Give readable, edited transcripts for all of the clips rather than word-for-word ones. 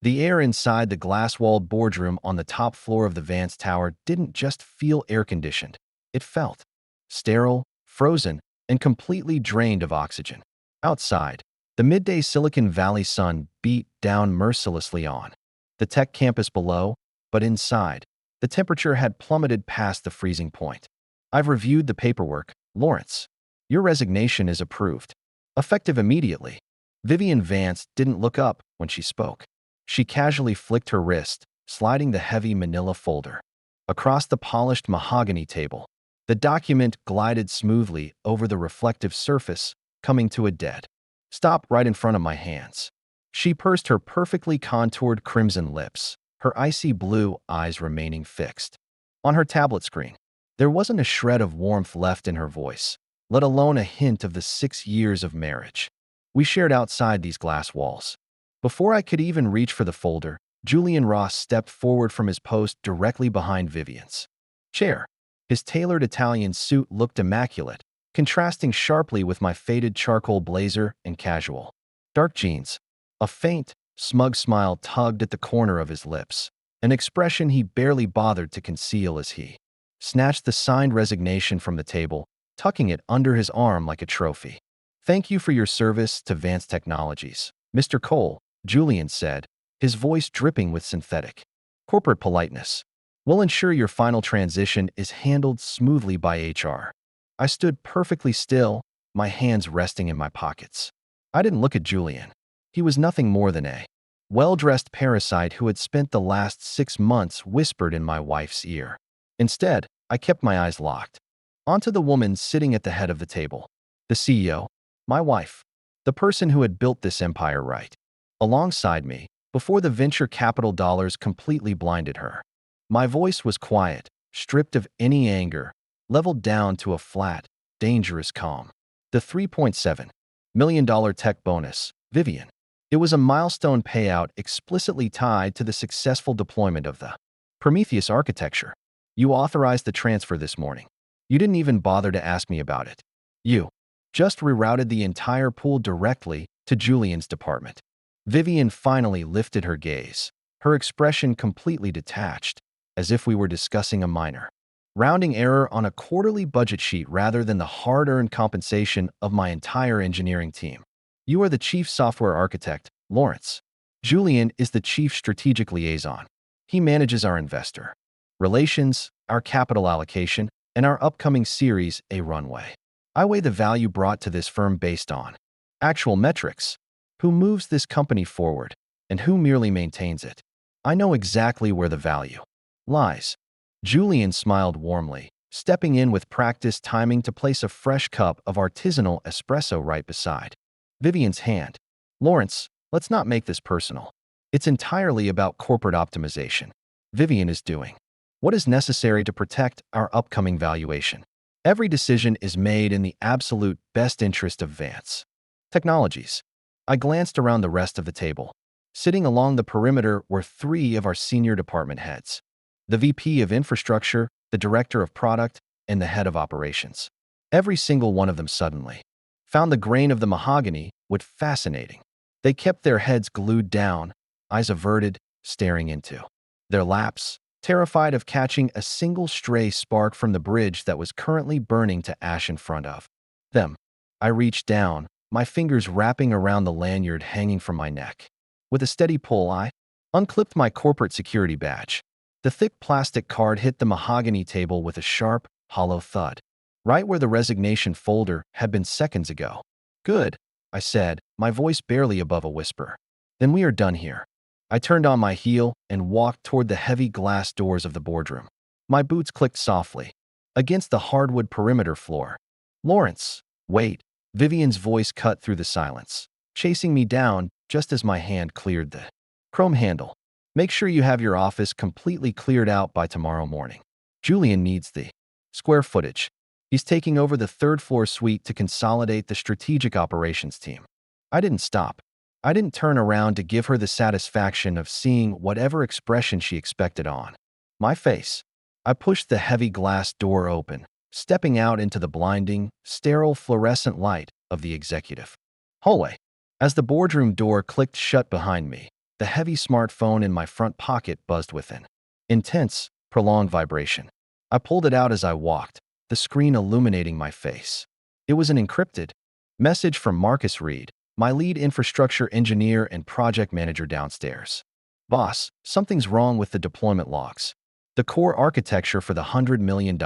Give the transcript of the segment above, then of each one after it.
The air inside the glass-walled boardroom on the top floor of the Vance Tower didn't just feel air-conditioned. It felt sterile, frozen, and completely drained of oxygen. Outside, the midday Silicon Valley sun beat down mercilessly on the tech campus below, but inside, the temperature had plummeted past the freezing point. I've reviewed the paperwork, Lawrence. Your resignation is approved. Effective immediately. Vivian Vance didn't look up when she spoke. She casually flicked her wrist, sliding the heavy manila folder across the polished mahogany table. The document glided smoothly over the reflective surface, coming to a dead stop right in front of my hands. She pursed her perfectly contoured crimson lips, her icy blue eyes remaining fixed on her tablet screen. There wasn't a shred of warmth left in her voice, let alone a hint of the 6 years of marriage we shared outside these glass walls. Before I could even reach for the folder, Julian Ross stepped forward from his post directly behind Vivian's chair. His tailored Italian suit looked immaculate, contrasting sharply with my faded charcoal blazer and casual dark jeans. A faint, smug smile tugged at the corner of his lips, an expression he barely bothered to conceal as he snatched the signed resignation from the table, tucking it under his arm like a trophy. "Thank you for your service to Vance Technologies, Mr. Cole," Julian said, his voice dripping with synthetic corporate politeness. "We'll ensure your final transition is handled smoothly by HR." I stood perfectly still, my hands resting in my pockets. I didn't look at Julian. He was nothing more than a well-dressed parasite who had spent the last 6 months whispered in my wife's ear. Instead, I kept my eyes locked onto the woman sitting at the head of the table. The CEO, my wife, the person who had built this empire right alongside me before the venture capital dollars completely blinded her. My voice was quiet, stripped of any anger, leveled down to a flat, dangerous calm. The $3.7 million tech bonus, Vivian. It was a milestone payout explicitly tied to the successful deployment of the Prometheus architecture. You authorized the transfer this morning. You didn't even bother to ask me about it. You just rerouted the entire pool directly to Julian's department. Vivian finally lifted her gaze, her expression completely detached, as if we were discussing a minor rounding error on a quarterly budget sheet rather than the hard-earned compensation of my entire engineering team. You are the chief software architect, Lawrence. Julian is the chief strategic liaison. He manages our investor relations, our capital allocation, and our upcoming Series A runway. I weigh the value brought to this firm based on actual metrics. Who moves this company forward, and who merely maintains it? I know exactly where the value lies. Julian smiled warmly, stepping in with practiced timing to place a fresh cup of artisanal espresso right beside Vivian's hand. "Lawrence, let's not make this personal. It's entirely about corporate optimization. Vivian is doing what is necessary to protect our upcoming valuation. Every decision is made in the absolute best interest of Vance Technologies." I glanced around the rest of the table. Sitting along the perimeter were 3 of our senior department heads: the VP of Infrastructure, the Director of Product, and the Head of Operations. Every single one of them suddenly found the grain of the mahogany wood fascinating. They kept their heads glued down, eyes averted, staring into their laps, terrified of catching a single stray spark from the bridge that was currently burning to ash in front of them. I reached down, my fingers wrapping around the lanyard hanging from my neck. With a steady pull, I unclipped my corporate security badge. The thick plastic card hit the mahogany table with a sharp, hollow thud, right where the resignation folder had been seconds ago. "Good," I said, my voice barely above a whisper. "Then we are done here." I turned on my heel and walked toward the heavy glass doors of the boardroom. My boots clicked softly against the hardwood perimeter floor. "Lawrence, wait." Vivian's voice cut through the silence, chasing me down just as my hand cleared the chrome handle. "Make sure you have your office completely cleared out by tomorrow morning. Julian needs the square footage. He's taking over the 3rd-floor suite to consolidate the strategic operations team." I didn't stop. I didn't turn around to give her the satisfaction of seeing whatever expression she expected on my face. I pushed the heavy glass door open, stepping out into the blinding, sterile fluorescent light of the executive hallway. As the boardroom door clicked shut behind me, The heavy smartphone in my front pocket buzzed with an intense, prolonged vibration. I pulled it out as I walked, the screen illuminating my face. It was an encrypted message from Marcus Reed, my lead infrastructure engineer and project manager downstairs. Boss, something's wrong with the deployment logs. The core architecture for the $100 million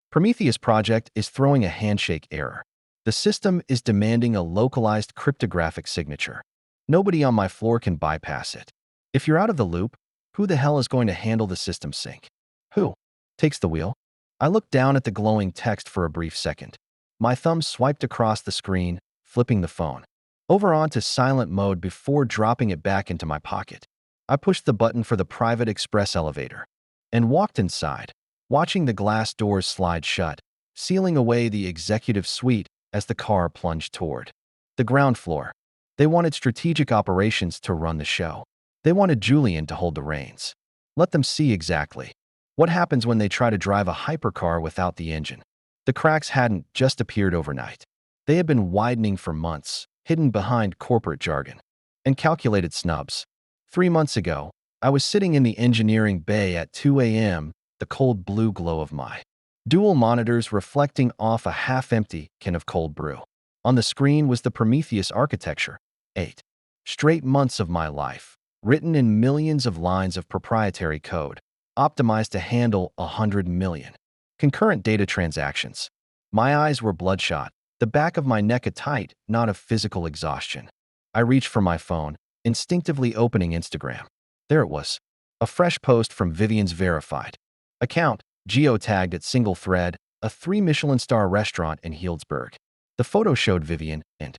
Prometheus project is throwing a handshake error. The system is demanding a localized cryptographic signature. Nobody on my floor can bypass it. If you're out of the loop, who the hell is going to handle the system sync? Who takes the wheel? I looked down at the glowing text for a brief second. My thumb swiped across the screen, flipping the phone over onto silent mode before dropping it back into my pocket. I pushed the button for the private express elevator and walked inside, watching the glass doors slide shut, sealing away the executive suite as the car plunged toward the ground floor. They wanted strategic operations to run the show. They wanted Julian to hold the reins. Let them see exactly what happens when they try to drive a hypercar without the engine. The cracks hadn't just appeared overnight. They had been widening for months, hidden behind corporate jargon and calculated snubs. 3 months ago, I was sitting in the engineering bay at 2 a.m., the cold blue glow of my dual monitors reflecting off a half-empty can of cold brew. On the screen was the Prometheus architecture. 8 straight months of my life, written in millions of lines of proprietary code, optimized to handle 100 million concurrent data transactions. My eyes were bloodshot, the back of my neck a tight knot of physical exhaustion. I reached for my phone, instinctively opening Instagram. There it was, a fresh post from Vivian's verified account, geotagged at single thread, a 3-Michelin-star restaurant in Healdsburg. The photo showed Vivian and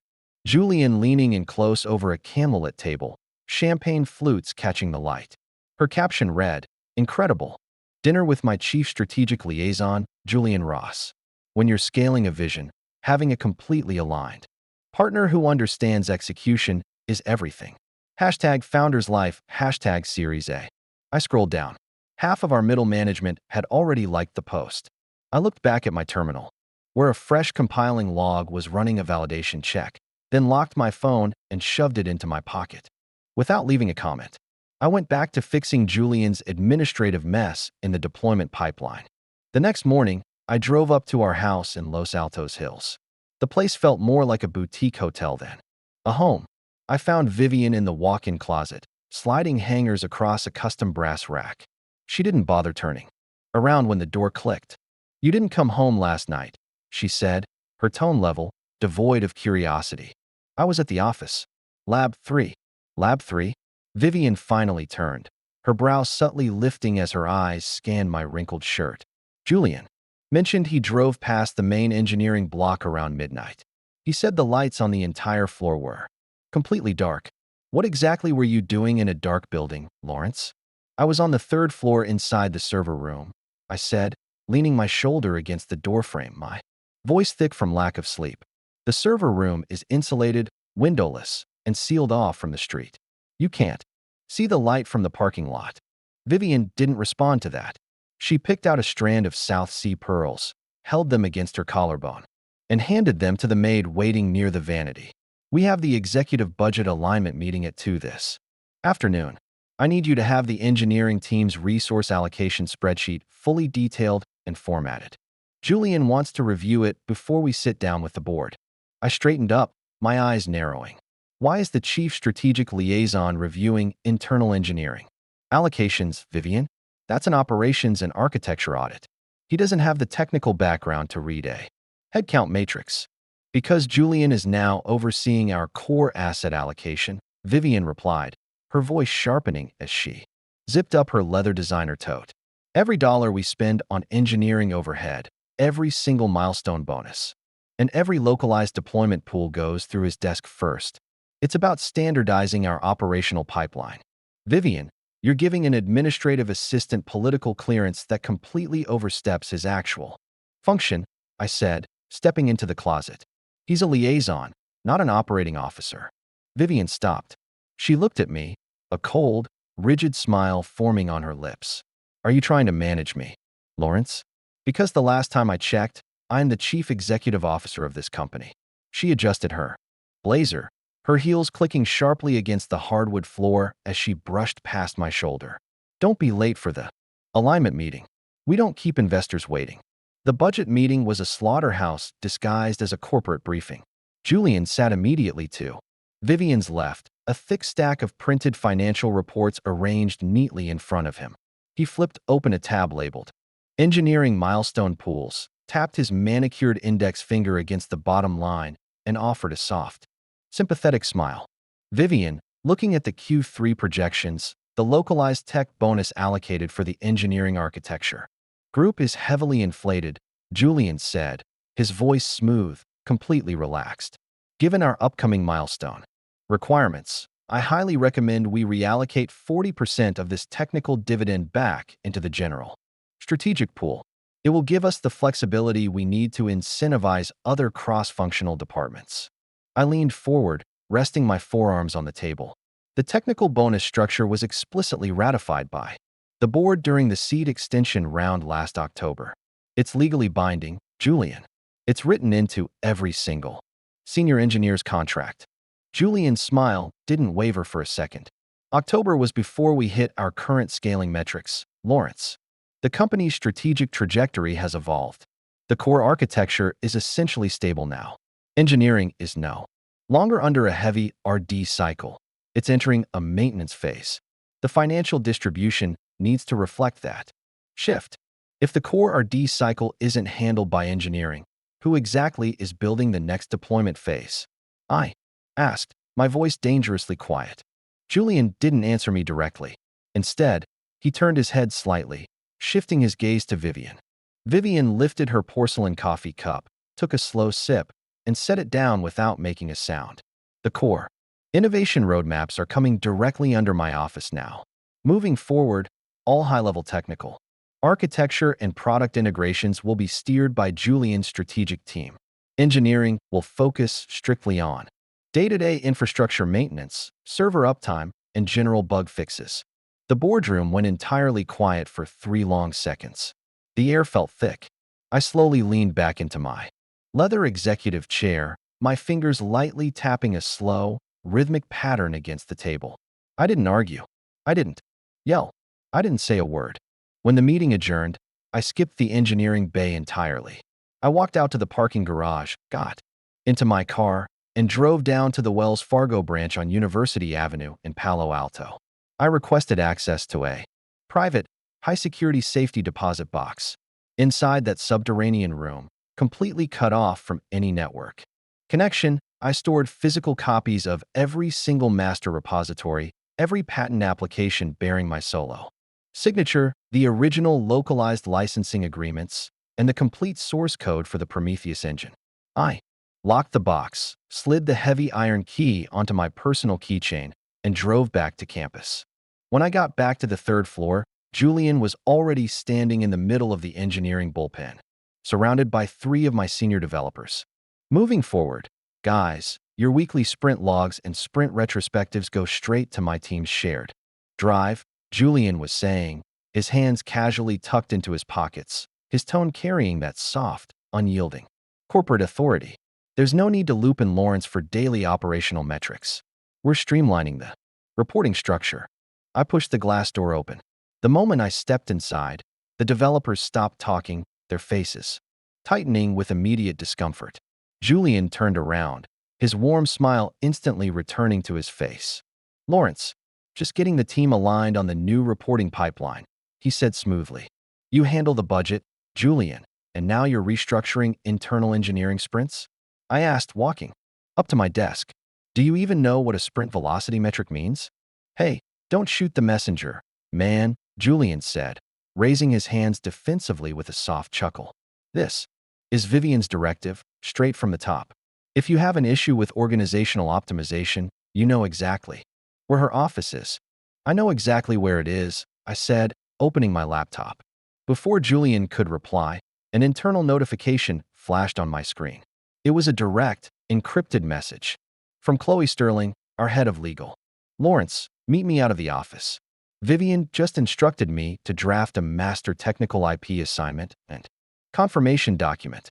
Julian leaning in close over a candlelit table, champagne flutes catching the light. Her caption read, "Incredible. Dinner with my chief strategic liaison, Julian Ross. When you're scaling a vision, having a completely aligned partner who understands execution is everything. Hashtag Founders Life, hashtag Series A." I scrolled down. Half of our middle management had already liked the post. I looked back at my terminal, where a fresh compiling log was running a validation check, then locked my phone and shoved it into my pocket. Without leaving a comment, I went back to fixing Julian's administrative mess in the deployment pipeline. The next morning, I drove up to our house in Los Altos Hills. The place felt more like a boutique hotel than a home. I found Vivian in the walk-in closet, sliding hangers across a custom brass rack. She didn't bother turning around when the door clicked. "You didn't come home last night," she said, her tone level, devoid of curiosity. "I was at the office. Lab 3. Lab 3? Vivian finally turned, her brow subtly lifting as her eyes scanned my wrinkled shirt. "Julian mentioned he drove past the main engineering block around midnight. He said the lights on the entire floor were completely dark. What exactly were you doing in a dark building, Lawrence?" "I was on the 3rd floor inside the server room," I said, leaning my shoulder against the doorframe, my voice thick from lack of sleep. "The server room is insulated, windowless, and sealed off from the street. You can't see the light from the parking lot." Vivian didn't respond to that. She picked out a strand of South Sea pearls, held them against her collarbone, and handed them to the maid waiting near the vanity. "We have the executive budget alignment meeting at 2 this afternoon. I need you to have the engineering team's resource allocation spreadsheet fully detailed and formatted. Julian wants to review it before we sit down with the board." I straightened up, my eyes narrowing. Why is the chief strategic liaison reviewing internal engineering allocations, Vivian? That's an operations and architecture audit. He doesn't have the technical background to read a headcount matrix. "Because Julian is now overseeing our core asset allocation," Vivian replied, her voice sharpening as she zipped up her leather designer tote. "Every dollar we spend on engineering overhead, every single milestone bonus, and every localized deployment pool goes through his desk first. It's about standardizing our operational pipeline. Vivian, you're giving an administrative assistant political clearance that completely oversteps his actual function," I said, stepping into the closet. "He's a liaison, not an operating officer." Vivian stopped. She looked at me, a cold, rigid smile forming on her lips. "Are you trying to manage me, Lawrence? Because the last time I checked, I'm the chief executive officer of this company." She adjusted her blazer, her heels clicking sharply against the hardwood floor as she brushed past my shoulder. Don't be late for the alignment meeting. We don't keep investors waiting. The budget meeting was a slaughterhouse disguised as a corporate briefing. Julian sat immediately to Vivian's left, a thick stack of printed financial reports arranged neatly in front of him. He flipped open a tab labeled Engineering Milestone Pools, tapped his manicured index finger against the bottom line, and offered a soft, sympathetic smile. Vivian, looking at the Q3 projections, the localized tech bonus allocated for the engineering architecture group is heavily inflated, Julian said, his voice smooth, completely relaxed. Given our upcoming milestone requirements, I highly recommend we reallocate 40% of this technical dividend back into the general strategic pool. It will give us the flexibility we need to incentivize other cross-functional departments. I leaned forward, resting my forearms on the table. The technical bonus structure was explicitly ratified by the board during the seed extension round last October. It's legally binding, Julian. It's written into every single senior engineer's contract. Julian's smile didn't waver for a second. October was before we hit our current scaling metrics, Lawrence. The company's strategic trajectory has evolved. The core architecture is essentially stable now. Engineering is no longer under a heavy R&D cycle. It's entering a maintenance phase. The financial distribution needs to reflect that shift. If the core R&D cycle isn't handled by engineering, who exactly is building the next deployment phase? I asked, my voice dangerously quiet. Julian didn't answer me directly. Instead, he turned his head slightly, shifting his gaze to Vivian. Vivian lifted her porcelain coffee cup, took a slow sip, and set it down without making a sound. The core innovation roadmaps are coming directly under my office now. Moving forward, all high-level technical architecture and product integrations will be steered by Julian's strategic team. Engineering will focus strictly on day-to-day infrastructure maintenance, server uptime, and general bug fixes. The boardroom went entirely quiet for 3 long seconds. The air felt thick. I slowly leaned back into my leather executive chair, my fingers lightly tapping a slow, rhythmic pattern against the table. I didn't argue. I didn't yell. I didn't say a word. When the meeting adjourned, I skipped the engineering bay entirely. I walked out to the parking garage, got into my car, and drove down to the Wells Fargo branch on University Avenue in Palo Alto. I requested access to a private, high-security safety deposit box. Inside that subterranean room, completely cut off from any network connection, I stored physical copies of every single master repository, every patent application bearing my solo signature, the original localized licensing agreements, and the complete source code for the Prometheus engine. I locked the box, slid the heavy iron key onto my personal keychain, and drove back to campus. When I got back to the 3rd floor, Julian was already standing in the middle of the engineering bullpen, surrounded by 3 of my senior developers. Moving forward, guys, your weekly sprint logs and sprint retrospectives go straight to my team's shared drive, Julian was saying, his hands casually tucked into his pockets, his tone carrying that soft, unyielding corporate authority. There's no need to loop in Lawrence for daily operational metrics. We're streamlining the reporting structure. I pushed the glass door open. The moment I stepped inside, the developers stopped talking, their faces tightening with immediate discomfort. Julian turned around, his warm smile instantly returning to his face. Lawrence, just getting the team aligned on the new reporting pipeline, he said smoothly. You handle the budget, Julian, and now you're restructuring internal engineering sprints? I asked, walking up to my desk. Do you even know what a sprint velocity metric means? Hey, don't shoot the messenger, man, Julian said, raising his hands defensively with a soft chuckle. This is Vivian's directive, straight from the top. If you have an issue with organizational optimization, you know exactly where her office is. I know exactly where it is, I said, opening my laptop. Before Julian could reply, an internal notification flashed on my screen. It was a direct, encrypted message from Chloe Sterling, our head of legal. Lawrence, meet me out of the office. Vivian just instructed me to draft a master technical IP assignment and confirmation document.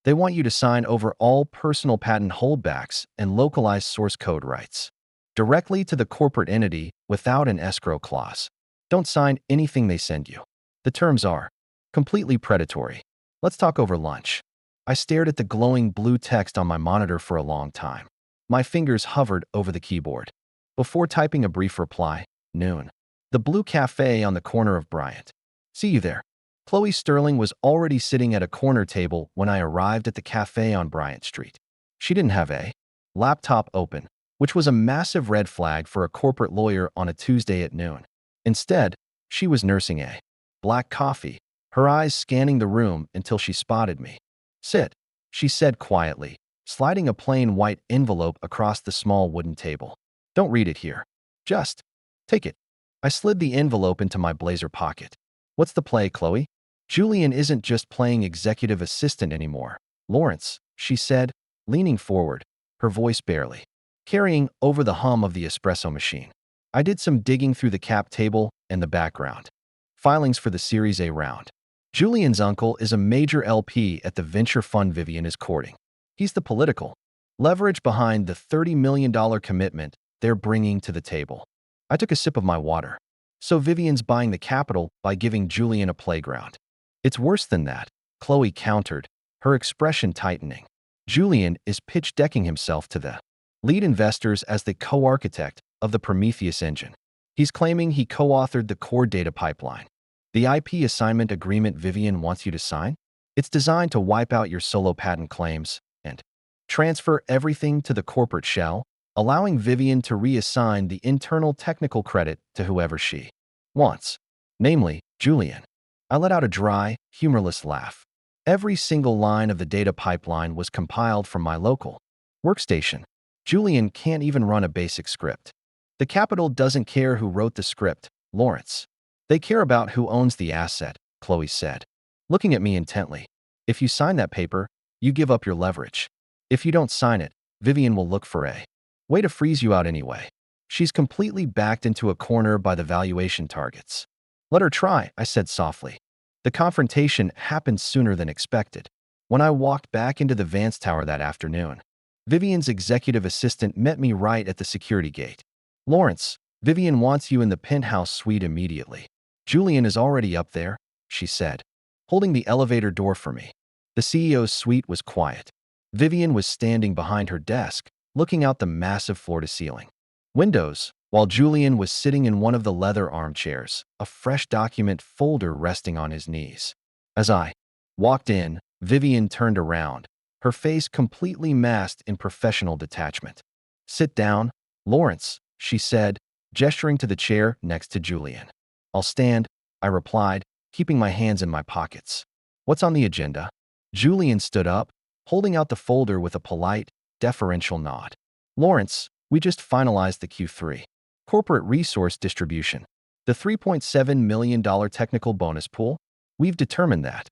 They want you to sign over all personal patent holdbacks and localized source code rights directly to the corporate entity without an escrow clause. Don't sign anything they send you. The terms are completely predatory. Let's talk over lunch. I stared at the glowing blue text on my monitor for a long time. My fingers hovered over the keyboard. Before typing a brief reply, noon. The Blue Cafe on the corner of Bryant. See you there. Chloe Sterling was already sitting at a corner table when I arrived at the cafe on Bryant Street. She didn't have a laptop open, which was a massive red flag for a corporate lawyer on a Tuesday at noon. Instead, she was nursing a black coffee, her eyes scanning the room until she spotted me. Sit, she said quietly, sliding a plain white envelope across the small wooden table. Don't read it here. Just take it. I slid the envelope into my blazer pocket. What's the play, Chloe? Julian isn't just playing executive assistant anymore. Lawrence, she said, leaning forward, her voice barely carrying over the hum of the espresso machine. I did some digging through the cap table and the background filings for the Series A round. Julian's uncle is a major LP at the venture fund Vivian is courting. He's the political leverage behind the $30 million commitment they're bringing to the table. I took a sip of my water. So Vivian's buying the capital by giving Julian a playground. It's worse than that, Chloe countered, her expression tightening. Julian is pitch decking himself to the lead investors as the co-architect of the Prometheus engine. He's claiming he co-authored the core data pipeline. The IP assignment agreement Vivian wants you to sign? It's designed to wipe out your solo patent claims and transfer everything to the corporate shell, allowing Vivian to reassign the internal technical credit to whoever she wants, namely, Julian. I let out a dry, humorless laugh. Every single line of the data pipeline was compiled from my local workstation. Julian can't even run a basic script. The capital doesn't care who wrote the script, Lawrence. They care about who owns the asset, Chloe said, looking at me intently. If you sign that paper, you give up your leverage. If you don't sign it, Vivian will look for a way to freeze you out anyway. She's completely backed into a corner by the valuation targets. Let her try, I said softly. The confrontation happened sooner than expected. When I walked back into the Vance Tower that afternoon, Vivian's executive assistant met me right at the security gate. Lawrence, Vivian wants you in the penthouse suite immediately. Julian is already up there, she said, holding the elevator door for me. The CEO's suite was quiet. Vivian was standing behind her desk, looking out the massive floor-to-ceiling windows, while Julian was sitting in one of the leather armchairs, a fresh document folder resting on his knees. As I walked in, Vivian turned around, her face completely masked in professional detachment. Sit down, Lawrence, she said, gesturing to the chair next to Julian. I'll stand, I replied, keeping my hands in my pockets. What's on the agenda? Julian stood up, holding out the folder with a polite, deferential nod. Lawrence, we just finalized the Q3 corporate resource distribution. The $3.7 million technical bonus pool, we've determined that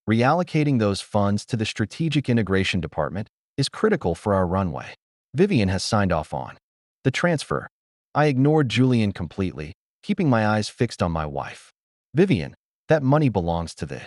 reallocating those funds to the strategic integration department is critical for our runway. Vivian has signed off on the transfer. I ignored Julian completely, keeping my eyes fixed on my wife. Vivian, that money belongs to the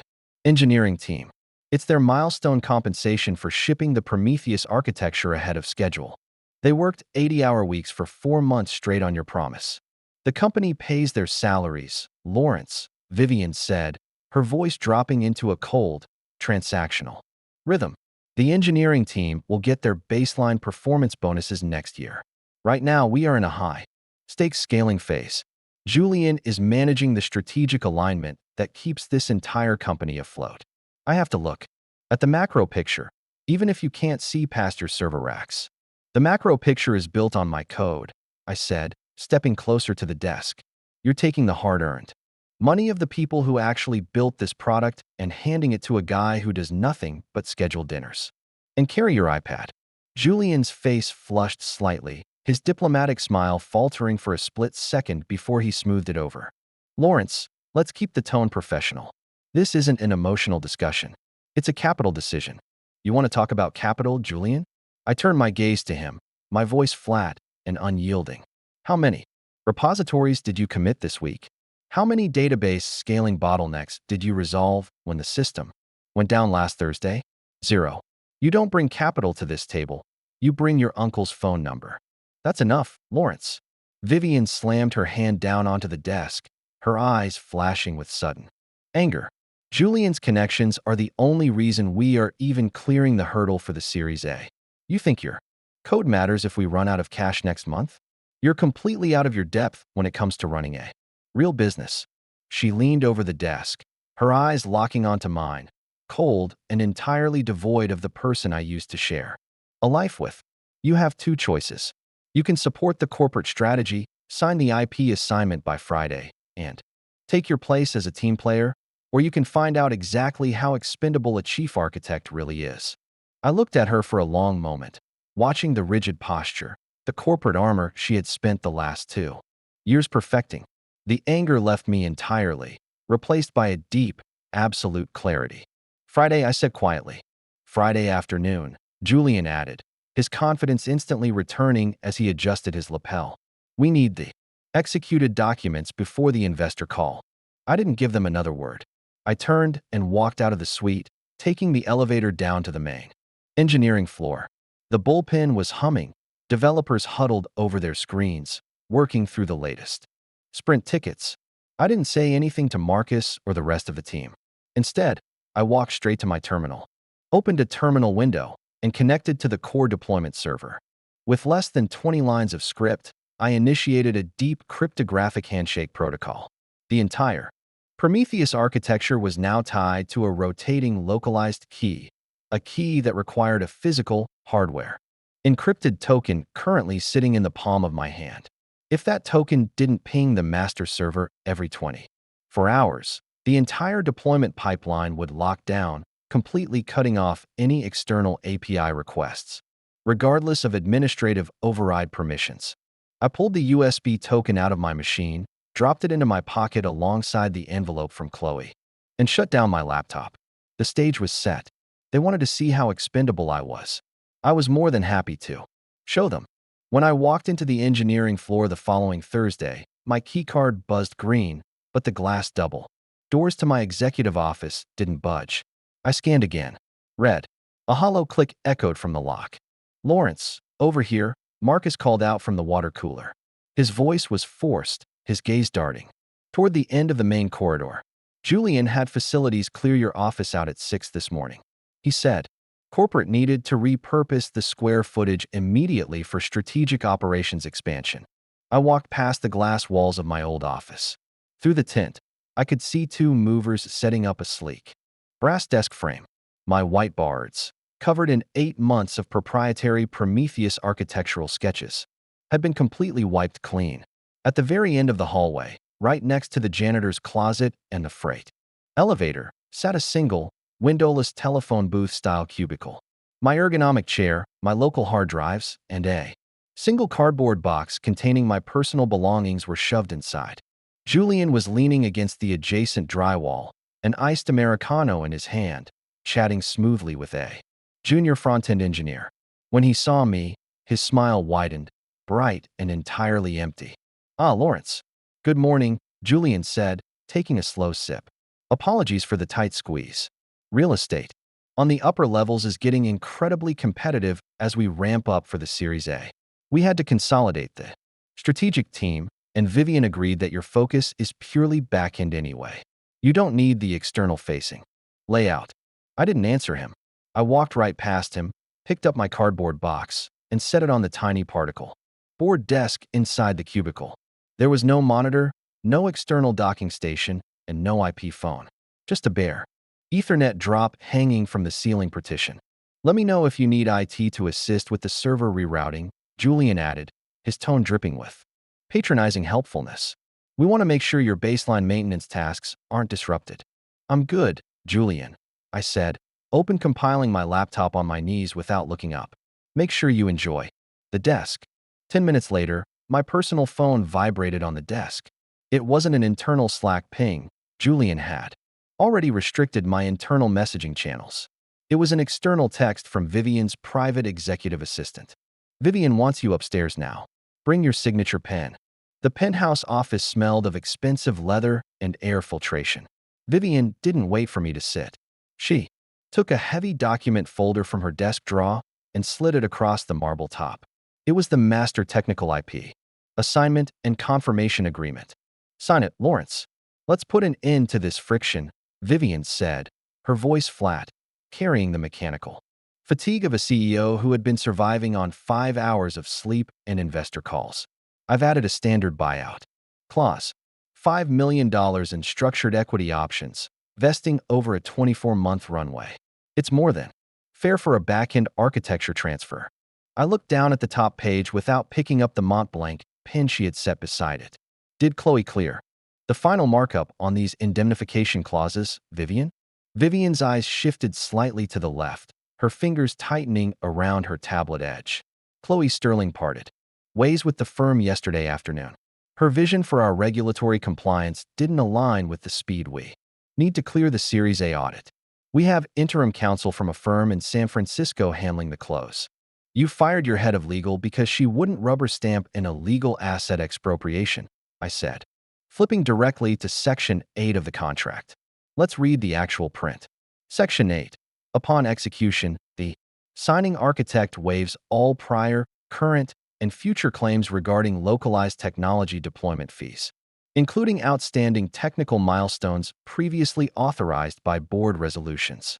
engineering team. It's their milestone compensation for shipping the Prometheus architecture ahead of schedule. They worked 80-hour weeks for 4 months straight on your promise. The company pays their salaries, Lawrence, Vivian said, her voice dropping into a cold, transactional rhythm. The engineering team will get their baseline performance bonuses next year. Right now, we are in a high-stakes scaling phase. Julian is managing the strategic alignment that keeps this entire company afloat. I have to look at the macro picture, even if you can't see past your server racks. The macro picture is built on my code, I said, stepping closer to the desk. You're taking the hard-earned money of the people who actually built this product and handing it to a guy who does nothing but schedule dinners and carry your iPad. Julian's face flushed slightly, his diplomatic smile faltering for a split second before he smoothed it over. Lawrence, let's keep the tone professional. This isn't an emotional discussion. It's a capital decision. You want to talk about capital, Julian? I turned my gaze to him, my voice flat and unyielding. How many repositories did you commit this week? How many database scaling bottlenecks did you resolve when the system went down last Thursday? 0. You don't bring capital to this table. You bring your uncle's phone number. That's enough, Lawrence. Vivian slammed her hand down onto the desk, her eyes flashing with sudden anger. Julian's connections are the only reason we are even clearing the hurdle for the Series A. You think your code matters if we run out of cash next month? You're completely out of your depth when it comes to running a real business. She leaned over the desk, her eyes locking onto mine, cold and entirely devoid of the person I used to share a life with. You have two choices. You can support the corporate strategy, sign the IP assignment by Friday, and take your place as a team player, or you can find out exactly how expendable a chief architect really is. I looked at her for a long moment, watching the rigid posture, the corporate armor she had spent the last 2 years perfecting. The anger left me entirely, replaced by a deep, absolute clarity. Friday, I said quietly. Friday afternoon, Julian added, his confidence instantly returning as he adjusted his lapel. We need the executed documents before the investor call. I didn't give them another word. I turned and walked out of the suite, taking the elevator down to the main engineering floor. The bullpen was humming, developers huddled over their screens, working through the latest sprint tickets. I didn't say anything to Marcus or the rest of the team. Instead, I walked straight to my terminal, opened a terminal window, and connected to the core deployment server. With less than 20 lines of script, I initiated a deep cryptographic handshake protocol. The entire Prometheus architecture was now tied to a rotating localized key, a key that required a physical, hardware encrypted token currently sitting in the palm of my hand. If that token didn't ping the master server every 24 hours, the entire deployment pipeline would lock down, completely cutting off any external API requests, regardless of administrative override permissions. I pulled the USB token out of my machine, dropped it into my pocket alongside the envelope from Chloe, and shut down my laptop. The stage was set. They wanted to see how expendable I was. I was more than happy to show them. When I walked into the engineering floor the following Thursday, my keycard buzzed green, but the glass double doors to my executive office didn't budge. I scanned again. Red. A hollow click echoed from the lock. Lawrence, over here, Marcus called out from the water cooler. His voice was forced, his gaze darting toward the end of the main corridor. Julian had facilities clear your office out at 6 this morning. He said, corporate needed to repurpose the square footage immediately for strategic operations expansion. I walked past the glass walls of my old office. Through the tint, I could see 2 movers setting up a sleek brass desk frame. My whiteboards, covered in 8 months of proprietary Prometheus architectural sketches, had been completely wiped clean. At the very end of the hallway, right next to the janitor's closet and the freight elevator, sat a single, windowless telephone booth-style cubicle. My ergonomic chair, my local hard drives, and a single cardboard box containing my personal belongings were shoved inside. Julian was leaning against the adjacent drywall, an iced Americano in his hand, chatting smoothly with a junior front-end engineer. When he saw me, his smile widened, bright and entirely empty. Ah, Lawrence. Good morning, Julian said, taking a slow sip. Apologies for the tight squeeze. Real estate on the upper levels is getting incredibly competitive as we ramp up for the Series A. We had to consolidate the strategic team, and Vivian agreed that your focus is purely back-end anyway. You don't need the external-facing layout. I didn't answer him. I walked right past him, picked up my cardboard box, and set it on the tiny particle board desk inside the cubicle. There was no monitor, no external docking station, and no IP phone. Just a bare Ethernet drop hanging from the ceiling partition. Let me know if you need IT to assist with the server rerouting, Julian added, his tone dripping with patronizing helpfulness. We want to make sure your baseline maintenance tasks aren't disrupted. I'm good, Julian, I said, open compiling my laptop on my knees without looking up. Make sure you enjoy the desk. 10 minutes later, my personal phone vibrated on the desk. It wasn't an internal Slack ping. Julian had already restricted my internal messaging channels. It was an external text from Vivian's private executive assistant. Vivian wants you upstairs now. Bring your signature pen. The penthouse office smelled of expensive leather and air filtration. Vivian didn't wait for me to sit. She took a heavy document folder from her desk drawer, and slid it across the marble top. It was the Master Technical IP Assignment and Confirmation Agreement. Sign it, Lawrence. Let's put an end to this friction, Vivian said, her voice flat, carrying the mechanical fatigue of a CEO who had been surviving on 5 hours of sleep and investor calls. I've added a standard buyout clause, $5 million in structured equity options, vesting over a 24-month runway. It's more than fair for a back-end architecture transfer. I looked down at the top page without picking up the Mont Blanc pen she had set beside it. Did Chloe clear the final markup on these indemnification clauses, Vivian? Vivian's eyes shifted slightly to the left, her fingers tightening around her tablet edge. Chloe Sterling parted ways with the firm yesterday afternoon. Her vision for our regulatory compliance didn't align with the speed we need to clear the Series A audit. We have interim counsel from a firm in San Francisco handling the close. You fired your head of legal because she wouldn't rubber stamp an illegal asset expropriation, I said, flipping directly to Section 8 of the contract. Let's read the actual print. Section 8. Upon execution, the signing architect waives all prior, current, and future claims regarding localized technology deployment fees, including outstanding technical milestones previously authorized by board resolutions.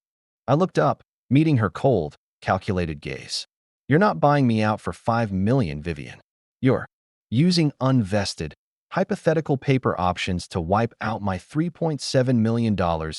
I looked up, meeting her cold, calculated gaze. You're not buying me out for $5 million, Vivian. You're using unvested, hypothetical paper options to wipe out my $3.7 million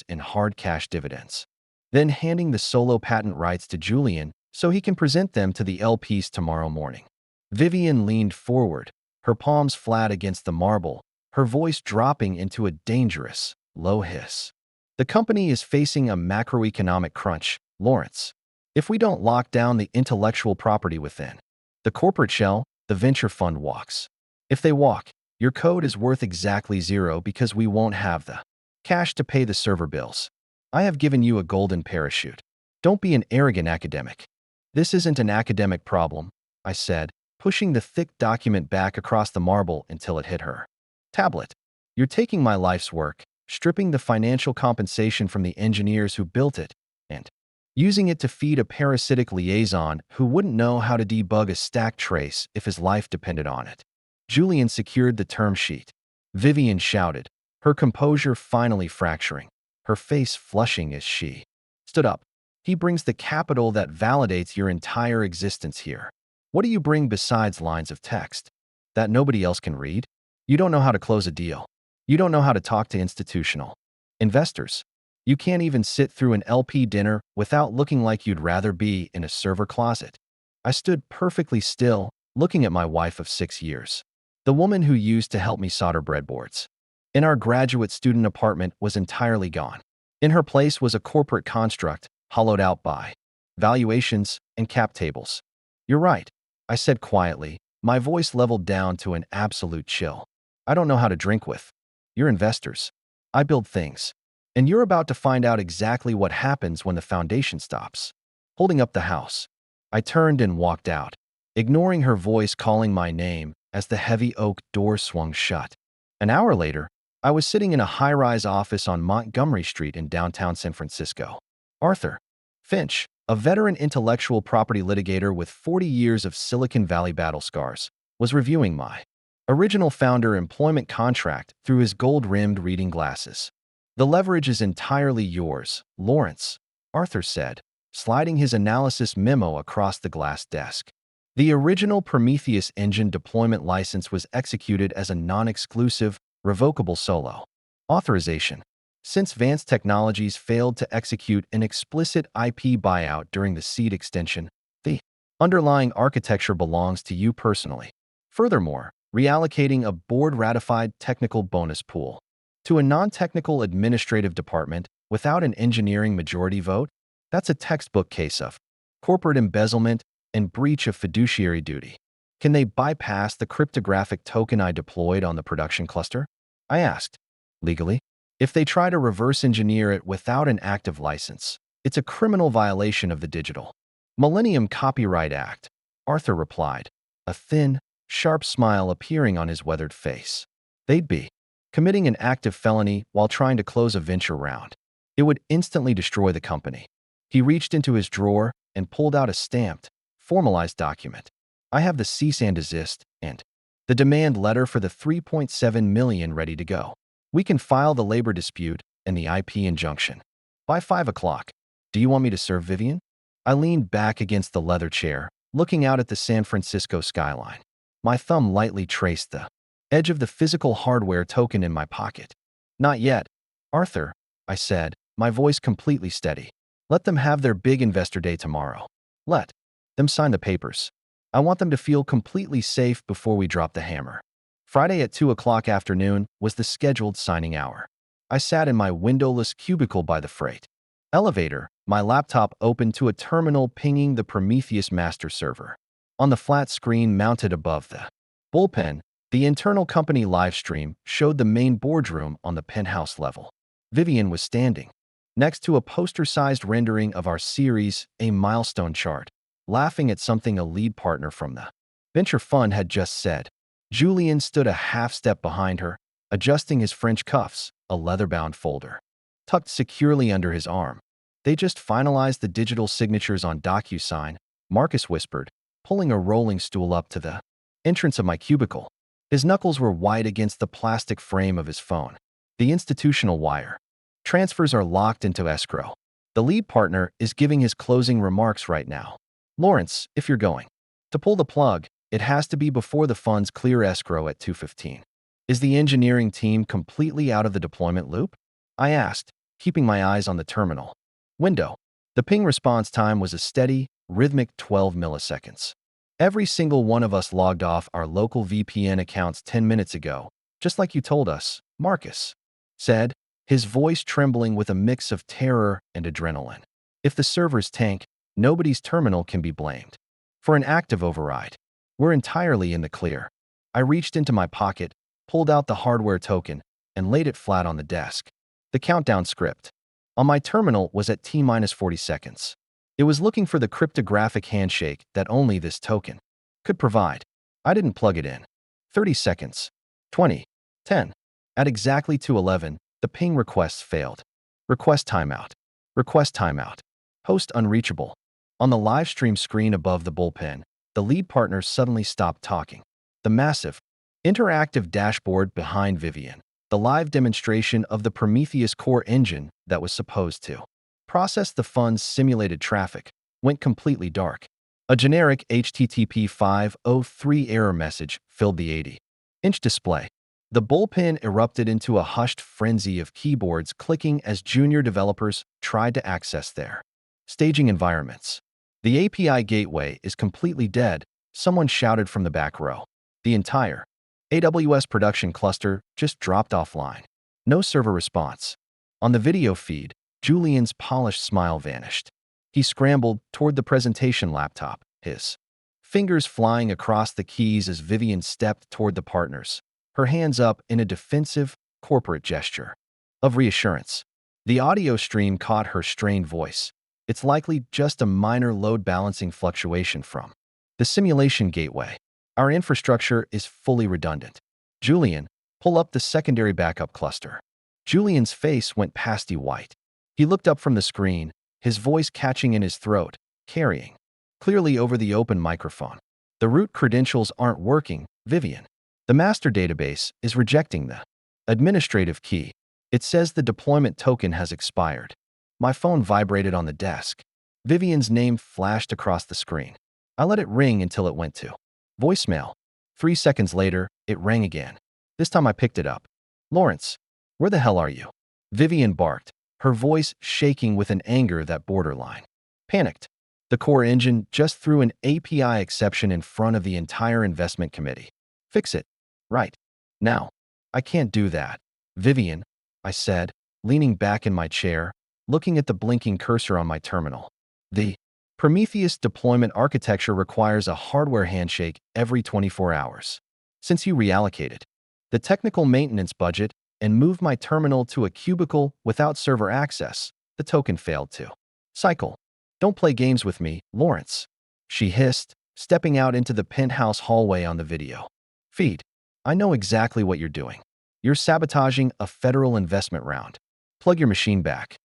in hard cash dividends, then handing the solo patent rights to Julian so he can present them to the LPs tomorrow morning. Vivian leaned forward, her palms flat against the marble, her voice dropping into a dangerous, low hiss. The company is facing a macroeconomic crunch, Lawrence. If we don't lock down the intellectual property within the corporate shell, the venture fund walks. If they walk, your code is worth exactly zero because we won't have the cash to pay the server bills. I have given you a golden parachute. Don't be an arrogant academic. This isn't an academic problem, I said, pushing the thick document back across the marble until it hit her tablet. You're taking my life's work, stripping the financial compensation from the engineers who built it, and using it to feed a parasitic liaison who wouldn't know how to debug a stack trace if his life depended on it. Julian secured the term sheet. Vivian shouted, her composure finally fracturing, her face flushing as she stood up. He brings the capital that validates your entire existence here. What do you bring besides lines of text that nobody else can read? You don't know how to close a deal. You don't know how to talk to institutional investors. You can't even sit through an LP dinner without looking like you'd rather be in a server closet. I stood perfectly still, looking at my wife of 6 years, the woman who used to help me solder breadboards. In our graduate student apartment was entirely gone. In her place was a corporate construct, hollowed out by valuations and cap tables. You're right, I said quietly, my voice leveled down to an absolute chill. I don't know how to drink with your investors. I build things. And you're about to find out exactly what happens when the foundation stops. Holding up the house, I turned and walked out, ignoring her voice calling my name as the heavy oak door swung shut. An hour later, I was sitting in a high-rise office on Montgomery Street in downtown San Francisco. Arthur Finch, a veteran intellectual property litigator with 40 years of Silicon Valley battle scars, was reviewing my original founder employment contract through his gold-rimmed reading glasses. The leverage is entirely yours, Lawrence, Arthur said, sliding his analysis memo across the glass desk. The original Prometheus engine deployment license was executed as a non-exclusive, revocable solo authorization. Since Vance Technologies failed to execute an explicit IP buyout during the seed extension, the underlying architecture belongs to you personally. Furthermore, reallocating a board-ratified technical bonus pool to a non-technical administrative department without an engineering majority vote, that's a textbook case of corporate embezzlement and breach of fiduciary duty. Can they bypass the cryptographic token I deployed on the production cluster? I asked. Legally? If they try to reverse engineer it without an active license, it's a criminal violation of the Digital Millennium Copyright Act, Arthur replied, a thin, sharp smile appearing on his weathered face. They'd be committing an active felony while trying to close a venture round. It would instantly destroy the company. He reached into his drawer and pulled out a stamped, formalized document. I have the cease and desist and the demand letter for the 3.7 million ready to go. We can file the labor dispute and the IP injunction. By 5 o'clock. Do you want me to serve Vivian? I leaned back against the leather chair, looking out at the San Francisco skyline. My thumb lightly traced the edge of the physical hardware token in my pocket. Not yet, Arthur, I said, my voice completely steady. Let them have their big investor day tomorrow. Let them sign the papers. I want them to feel completely safe before we drop the hammer. Friday at 2 o'clock afternoon was the scheduled signing hour. I sat in my windowless cubicle by the freight elevator, my laptop open to a terminal pinging the Prometheus master server. On the flat screen mounted above the bullpen, the internal company live stream showed the main boardroom on the penthouse level. Vivian was standing next to a poster-sized rendering of our series, a milestone chart, laughing at something a lead partner from the venture fund had just said. Julian stood a half-step behind her, adjusting his French cuffs, a leather-bound folder tucked securely under his arm. They just finalized the digital signatures on DocuSign, Marcus whispered, pulling a rolling stool up to the entrance of my cubicle. His knuckles were white against the plastic frame of his phone. The institutional wire transfers are locked into escrow. The lead partner is giving his closing remarks right now. Lawrence, if you're going to pull the plug, it has to be before the funds clear escrow at 2:15. Is the engineering team completely out of the deployment loop? I asked, keeping my eyes on the terminal window. The ping response time was a steady, rhythmic 12 milliseconds. Every single one of us logged off our local VPN accounts 10 minutes ago, just like you told us, Marcus said, his voice trembling with a mix of terror and adrenaline. If the servers tank, nobody's terminal can be blamed for an active override. We're entirely in the clear. I reached into my pocket, pulled out the hardware token, and laid it flat on the desk. The countdown script on my terminal was at T-minus 40 seconds. It was looking for the cryptographic handshake that only this token could provide. I didn't plug it in. 30 seconds. 20. 10. At exactly 2:11, the ping requests failed. Request timeout. Request timeout. Host unreachable. On the live stream screen above the bullpen, the lead partner suddenly stopped talking. The massive, interactive dashboard behind Vivian, the live demonstration of the Prometheus core engine that was supposed to process the fund's simulated traffic, went completely dark. A generic HTTP 503 error message filled the 80-inch display. The bullpen erupted into a hushed frenzy of keyboards clicking as junior developers tried to access their staging environments. The API gateway is completely dead, someone shouted from the back row. The entire AWS production cluster just dropped offline. No server response. On the video feed, Julian's polished smile vanished. He scrambled toward the presentation laptop, his fingers flying across the keys as Vivian stepped toward the partners, her hands up in a defensive, corporate gesture of reassurance. The audio stream caught her strained voice. It's likely just a minor load balancing fluctuation from the simulation gateway. Our infrastructure is fully redundant. Julian, pull up the secondary backup cluster. Julian's face went pasty white. He looked up from the screen, his voice catching in his throat, carrying clearly over the open microphone. The root credentials aren't working, Vivian. The master database is rejecting the administrative key. It says the deployment token has expired. My phone vibrated on the desk. Vivian's name flashed across the screen. I let it ring until it went to voicemail. 3 seconds later, it rang again. This time I picked it up. Lawrence, where the hell are you? Vivian barked, her voice shaking with an anger that borderline panicked. The core engine just threw an API exception in front of the entire investment committee. Fix it. Right. Now. I can't do that. Vivian, I said, leaning back in my chair, looking at the blinking cursor on my terminal. The Prometheus deployment architecture requires a hardware handshake every 24 hours. Since you reallocated the technical maintenance budget and moved my terminal to a cubicle without server access, the token failed to cycle. Don't play games with me, Lawrence, she hissed, stepping out into the penthouse hallway on the video feed. I know exactly what you're doing. You're sabotaging a federal investment round. Plug your machine back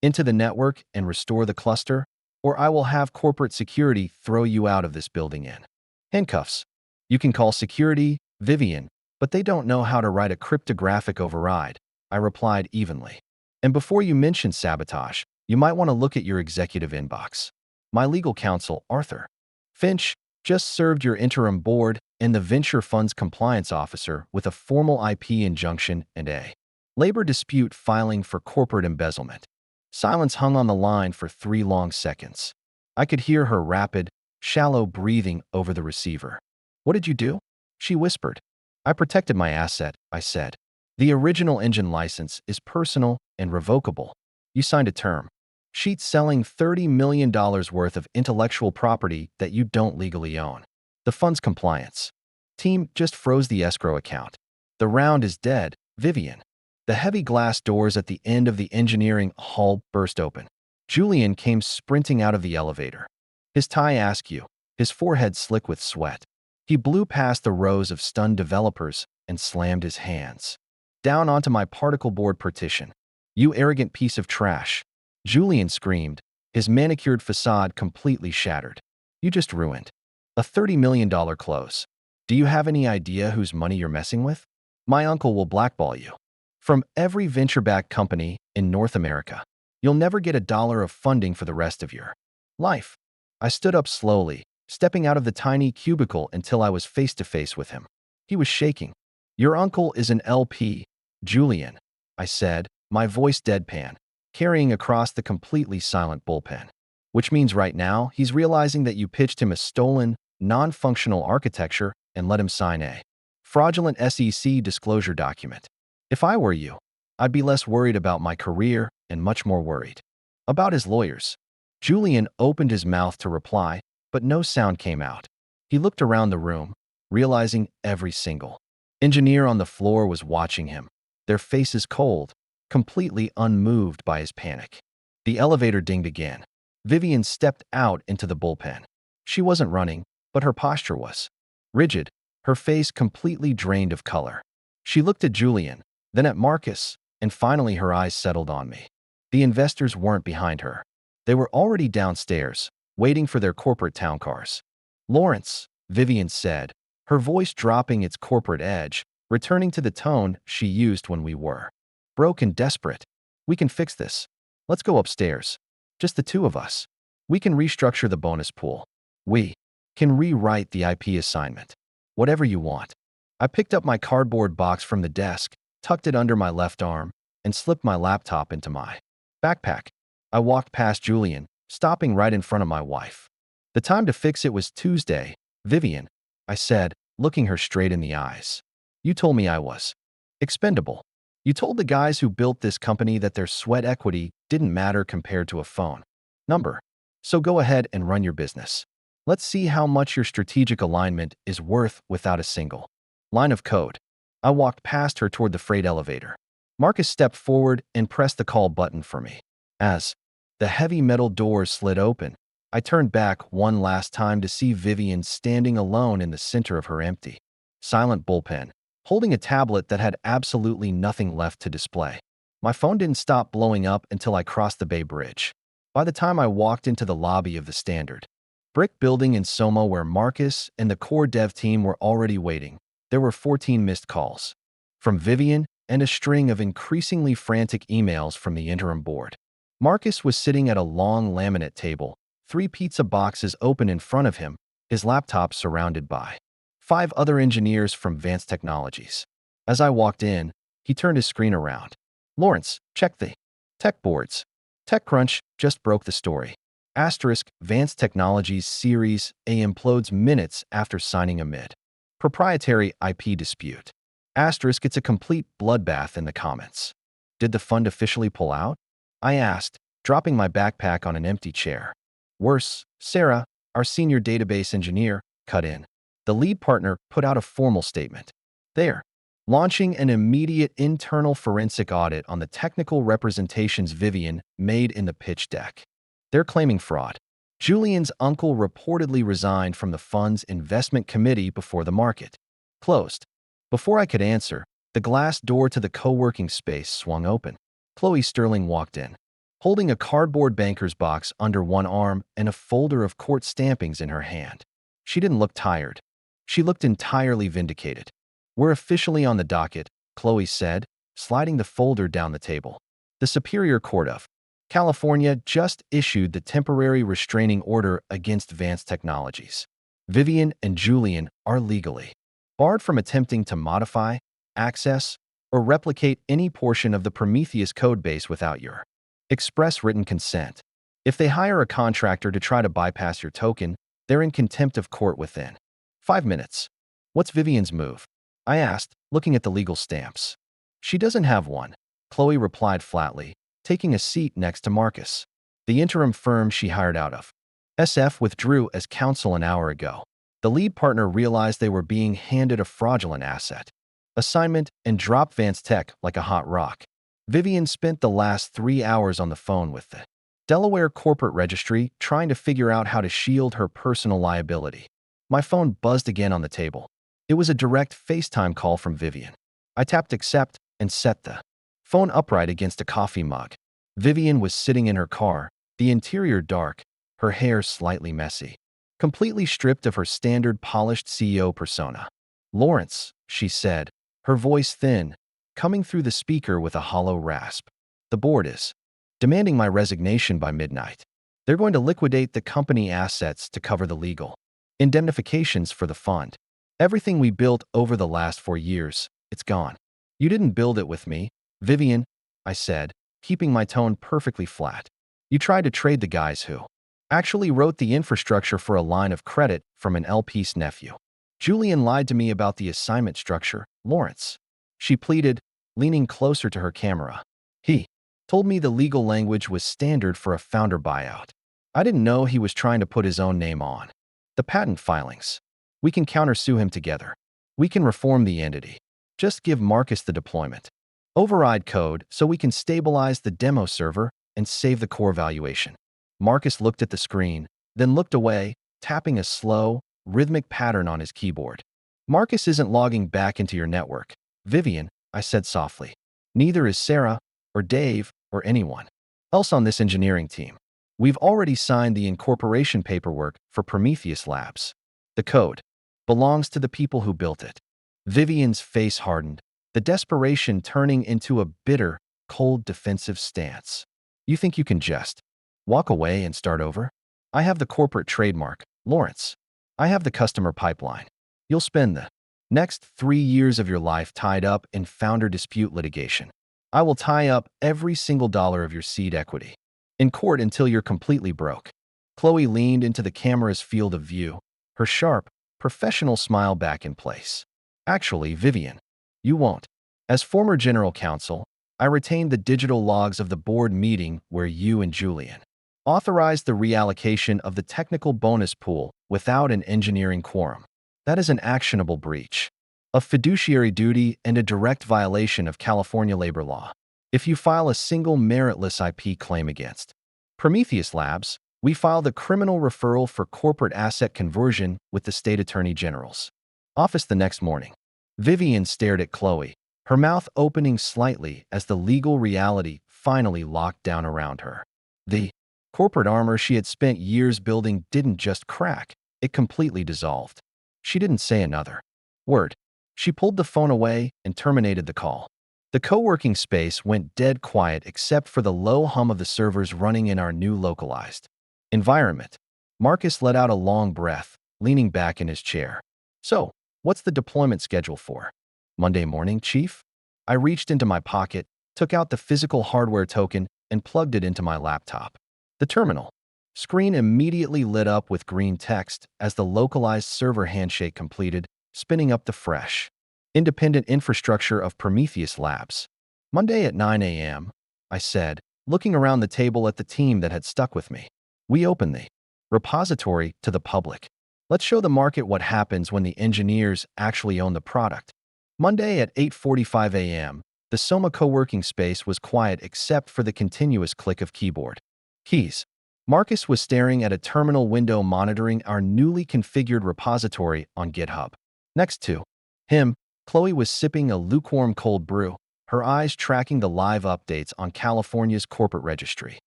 into the network and restore the cluster, or I will have corporate security throw you out of this building in handcuffs. You can call security, Vivian, but they don't know how to write a cryptographic override, I replied evenly. And before you mention sabotage, you might want to look at your executive inbox. My legal counsel, Arthur Finch, just served your interim board and the venture funds compliance officer with a formal IP injunction and a labor dispute filing for corporate embezzlement. Silence hung on the line for 3 long seconds. I could hear her rapid, shallow breathing over the receiver. What did you do? She whispered. I protected my asset, I said. The original engine license is personal and revocable. You signed a term sheet selling $30 million worth of intellectual property that you don't legally own. The fund's compliance team just froze the escrow account. The round is dead, Vivian. The heavy glass doors at the end of the engineering hall burst open. Julian came sprinting out of the elevator. His tie askew, his forehead slick with sweat. He blew past the rows of stunned developers and slammed his hands down onto my particle board partition. You arrogant piece of trash. Julian screamed, his manicured facade completely shattered. You just ruined a $30 million close. Do you have any idea whose money you're messing with? My uncle will blackball you from every venture-backed company in North America. You'll never get $1 of funding for the rest of your life. I stood up slowly, stepping out of the tiny cubicle until I was face to face with him. He was shaking. Your uncle is an LP, Julian, I said, my voice deadpan, carrying across the completely silent bullpen. Which means right now, he's realizing that you pitched him a stolen, non-functional architecture and let him sign a fraudulent SEC disclosure document. If I were you, I'd be less worried about my career and much more worried about his lawyers. Julian opened his mouth to reply, but no sound came out. He looked around the room, realizing every single engineer on the floor was watching him, their faces cold, completely unmoved by his panic. The elevator dinged again. Vivian stepped out into the bullpen. She wasn't running, but her posture was rigid, her face completely drained of color. She looked at Julian, then at Marcus, and finally her eyes settled on me. The investors weren't behind her. They were already downstairs, waiting for their corporate town cars. Lawrence, Vivian said, her voice dropping its corporate edge, returning to the tone she used when we were broke and desperate. We can fix this. Let's go upstairs. Just the two of us. We can restructure the bonus pool. We can rewrite the IP assignment. Whatever you want. I picked up my cardboard box from the desk, tucked it under my left arm, and slipped my laptop into my backpack. I walked past Julian, stopping right in front of my wife. The time to fix it was Tuesday, Vivian, I said, looking her straight in the eyes. You told me I was expendable. You told the guys who built this company that their sweat equity didn't matter compared to a phone number. So go ahead and run your business. Let's see how much your strategic alignment is worth without a single line of code. I walked past her toward the freight elevator. Marcus stepped forward and pressed the call button for me. As the heavy metal doors slid open, I turned back one last time to see Vivian standing alone in the center of her empty, silent bullpen, holding a tablet that had absolutely nothing left to display. My phone didn't stop blowing up until I crossed the Bay Bridge. By the time I walked into the lobby of the Standard brick building in Soma where Marcus and the core dev team were already waiting, there were 14 missed calls from Vivian and a string of increasingly frantic emails from the interim board. Marcus was sitting at a long laminate table, 3 pizza boxes open in front of him, his laptop surrounded by 5 other engineers from Advanced Technologies. As I walked in, he turned his screen around. Lawrence, check the tech boards. TechCrunch just broke the story. Asterisk, Advanced Technologies Series A implodes minutes after signing a mid-proprietary IP dispute. Asterisk, it's a complete bloodbath in the comments. Did the fund officially pull out? I asked, dropping my backpack on an empty chair. Worse, Sarah, our senior database engineer, cut in. The lead partner put out a formal statement. They're launching an immediate internal forensic audit on the technical representations Vivian made in the pitch deck. They're claiming fraud. Julian's uncle reportedly resigned from the fund's investment committee before the market closed. Before I could answer, the glass door to the co-working space swung open. Chloe Sterling walked in, holding a cardboard banker's box under one arm and a folder of court stampings in her hand. She didn't look tired. She looked entirely vindicated. "We're officially on the docket," Chloe said, sliding the folder down the table. "The Superior Court of California just issued the temporary restraining order against Vance Technologies. Vivian and Julian are legally barred from attempting to modify, access, or replicate any portion of the Prometheus codebase without your express written consent. If they hire a contractor to try to bypass your token, they're in contempt of court within 5 minutes." "What's Vivian's move?" I asked, looking at the legal stamps. "She doesn't have one," Chloe replied flatly, taking a seat next to Marcus. "The interim firm she hired out of SF withdrew as counsel an hour ago. The lead partner realized they were being handed a fraudulent asset assignment and dropped Vance Tech like a hot rock. Vivian spent the last 3 hours on the phone with the Delaware corporate registry trying to figure out how to shield her personal liability." My phone buzzed again on the table. It was a direct FaceTime call from Vivian. I tapped accept and set the phone upright against a coffee mug. Vivian was sitting in her car, the interior dark, her hair slightly messy, completely stripped of her standard polished CEO persona. "Lawrence," she said, her voice thin, coming through the speaker with a hollow rasp. "The board is demanding my resignation by midnight. They're going to liquidate the company assets to cover the legal indemnifications for the fund. Everything we built over the last 4 years, it's gone." "You didn't build it with me, Vivian," I said, keeping my tone perfectly flat. "You tried to trade the guys who actually wrote the infrastructure for a line of credit from an LP's nephew. Julian lied to me about the assignment structure, Lawrence," she pleaded, leaning closer to her camera. "He told me the legal language was standard for a founder buyout. I didn't know he was trying to put his own name on the patent filings. We can countersue him together. We can reform the entity. Just give Marcus the deployment override code so we can stabilize the demo server and save the core valuation." Marcus looked at the screen, then looked away, tapping a slow, rhythmic pattern on his keyboard. "Marcus isn't logging back into your network, Vivian," I said softly. "Neither is Sarah, or Dave, or anyone else on this engineering team. We've already signed the incorporation paperwork for Prometheus Labs. The code belongs to the people who built it." Vivian's face hardened, the desperation turning into a bitter, cold defensive stance. "You think you can just walk away and start over? I have the corporate trademark, Lawrence. I have the customer pipeline. You'll spend the next 3 years of your life tied up in founder dispute litigation. I will tie up every single dollar of your seed equity in court until you're completely broke." Chloe leaned into the camera's field of view, her sharp, professional smile back in place. "Actually, Vivian, you won't. As former general counsel, I retained the digital logs of the board meeting where you and Julian authorized the reallocation of the technical bonus pool without an engineering quorum. That is an actionable breach of fiduciary duty and a direct violation of California labor law. If you file a single meritless IP claim against Prometheus Labs, we file the criminal referral for corporate asset conversion with the state attorney general's office the next morning." Vivian stared at Chloe, her mouth opening slightly as the legal reality finally locked down around her. The corporate armor she had spent years building didn't just crack, it completely dissolved. She didn't say another word. She pulled the phone away and terminated the call. The co-working space went dead quiet except for the low hum of the servers running in our new localized environment. Marcus let out a long breath, leaning back in his chair. "So, what's the deployment schedule for Monday morning, Chief?" I reached into my pocket, took out the physical hardware token, and plugged it into my laptop. The terminal screen immediately lit up with green text as the localized server handshake completed, spinning up the fresh, independent infrastructure of Prometheus Labs. "Monday at 9 a.m., I said, looking around the table at the team that had stuck with me. "We open the repository to the public. Let's show the market what happens when the engineers actually own the product." Monday at 8:45 a.m., the Soma co-working space was quiet except for the continuous click of keyboard keys. Marcus was staring at a terminal window monitoring our newly configured repository on GitHub. Next to him, Chloe was sipping a lukewarm cold brew, her eyes tracking the live updates on California's corporate registry.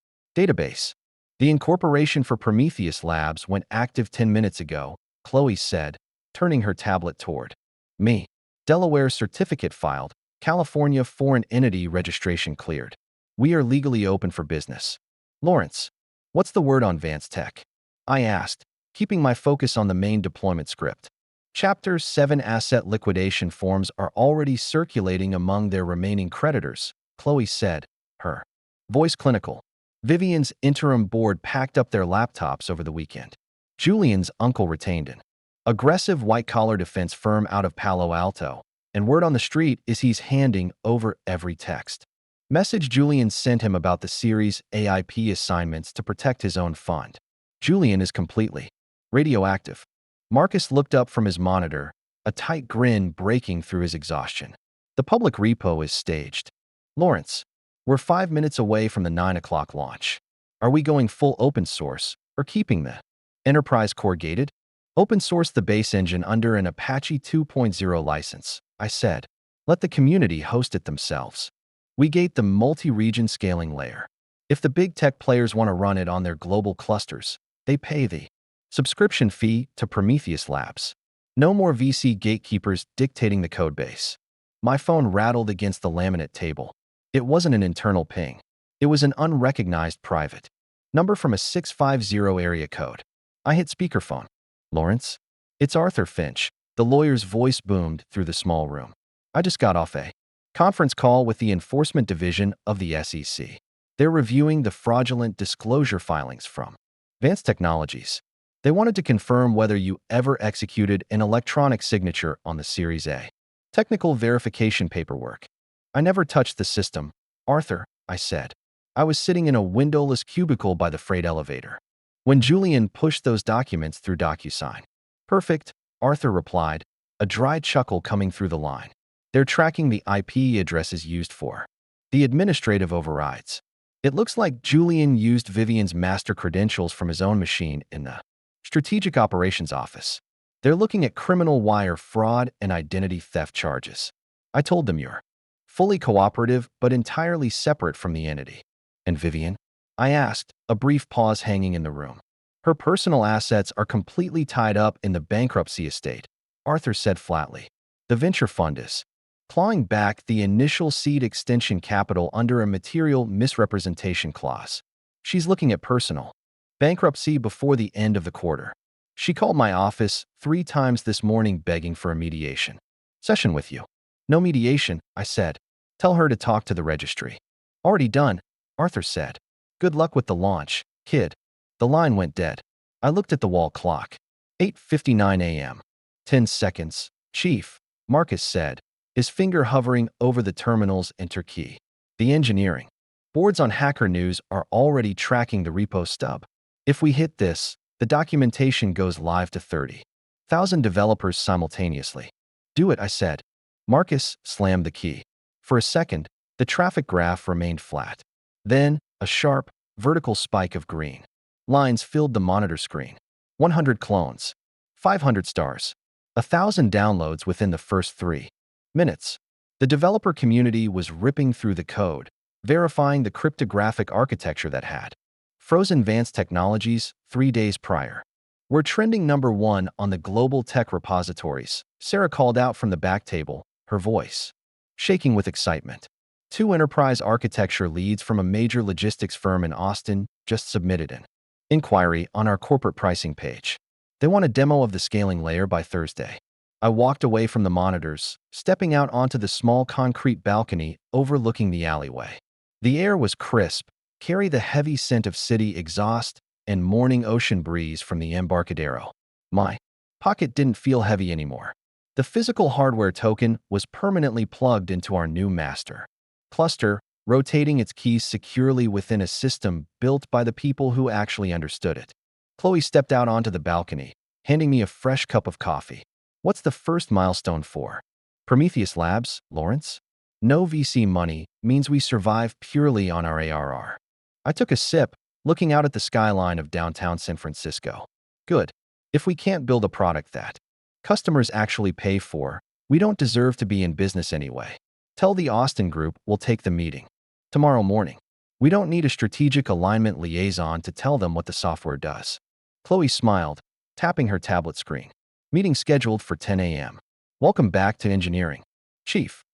Database. The incorporation for Prometheus Labs went active 10 minutes ago, Chloe said, turning her tablet toward me. Delaware certificate filed, California foreign entity registration cleared. We are legally open for business. Lawrence, what's the word on Vance Tech? I asked, keeping my focus on the main deployment script. Chapter 7 asset liquidation forms are already circulating among their remaining creditors, Chloe said, her voice clinical. Vivian's interim board packed up their laptops over the weekend. Julian's uncle retained an aggressive white-collar defense firm out of Palo Alto, and word on the street is he's handing over every text message Julian sent him about the series AIP assignments to protect his own fund. Julian is completely radioactive. Marcus looked up from his monitor, a tight grin breaking through his exhaustion. The public repo is staged. Lawrence, we're 5 minutes away from the 9 o'clock launch. Are we going full open source or keeping the enterprise core gated? Open source the base engine under an Apache 2.0 license, I said. Let the community host it themselves. We gate the multi-region scaling layer. If the big tech players want to run it on their global clusters, they pay the subscription fee to Prometheus Labs. No more VC gatekeepers dictating the codebase. My phone rattled against the laminate table. It wasn't an internal ping. It was an unrecognized private number from a 650 area code. I hit speakerphone. Lawrence? It's Arthur Finch. The lawyer's voice boomed through the small room. I just got off a conference call with the Enforcement Division of the SEC. They're reviewing the fraudulent disclosure filings from Vance Technologies. They wanted to confirm whether you ever executed an electronic signature on the Series A technical verification paperwork. I never touched the system, Arthur, I said. I was sitting in a windowless cubicle by the freight elevator when Julian pushed those documents through DocuSign. Perfect, Arthur replied, a dry chuckle coming through the line. They're tracking the IP addresses used for the administrative overrides. It looks like Julian used Vivian's master credentials from his own machine in the Strategic Operations Office. They're looking at criminal wire fraud and identity theft charges. I told them you're fully cooperative but entirely separate from the entity. And Vivian? I asked, a brief pause hanging in the room. Her personal assets are completely tied up in the bankruptcy estate, Arthur said flatly. The venture fund is clawing back the initial seed extension capital under a material misrepresentation clause. She's looking at personal bankruptcy before the end of the quarter. She called my office 3 times this morning begging for a mediation session with you. No mediation, I said. Tell her to talk to the registry. Already done, Arthur said. Good luck with the launch, kid. The line went dead. I looked at the wall clock. 8:59 a.m. 10 seconds, Chief, Marcus said, his finger hovering over the terminal's enter key. The engineering boards on Hacker News are already tracking the repo stub. If we hit this, the documentation goes live to 30,000 developers simultaneously. Do it, I said. Marcus slammed the key. For a second, the traffic graph remained flat. Then, a sharp, vertical spike of green lines filled the monitor screen. 100 clones, 500 stars, 1,000 downloads within the first 3 minutes. The developer community was ripping through the code, verifying the cryptographic architecture that had frozen Vance Technologies 3 days prior. We're trending #1 on the global tech repositories, Sarah called out from the back table, her voice shaking with excitement. 2 enterprise architecture leads from a major logistics firm in Austin just submitted an inquiry on our corporate pricing page. They want a demo of the scaling layer by Thursday. I walked away from the monitors, stepping out onto the small concrete balcony overlooking the alleyway. The air was crisp, carried the heavy scent of city exhaust and morning ocean breeze from the Embarcadero. My pocket didn't feel heavy anymore. The physical hardware token was permanently plugged into our new master cluster, rotating its keys securely within a system built by the people who actually understood it. Chloe stepped out onto the balcony, handing me a fresh cup of coffee. What's the first milestone for Prometheus Labs, Lawrence? No VC money means we survive purely on our ARR. I took a sip, looking out at the skyline of downtown San Francisco. Good. If we can't build a product that customers actually pay for, we don't deserve to be in business anyway. Tell the Austin group we'll take the meeting tomorrow morning. We don't need a strategic alignment liaison to tell them what the software does. Chloe smiled, tapping her tablet screen. Meeting scheduled for 10 a.m. Welcome back to engineering. Chief,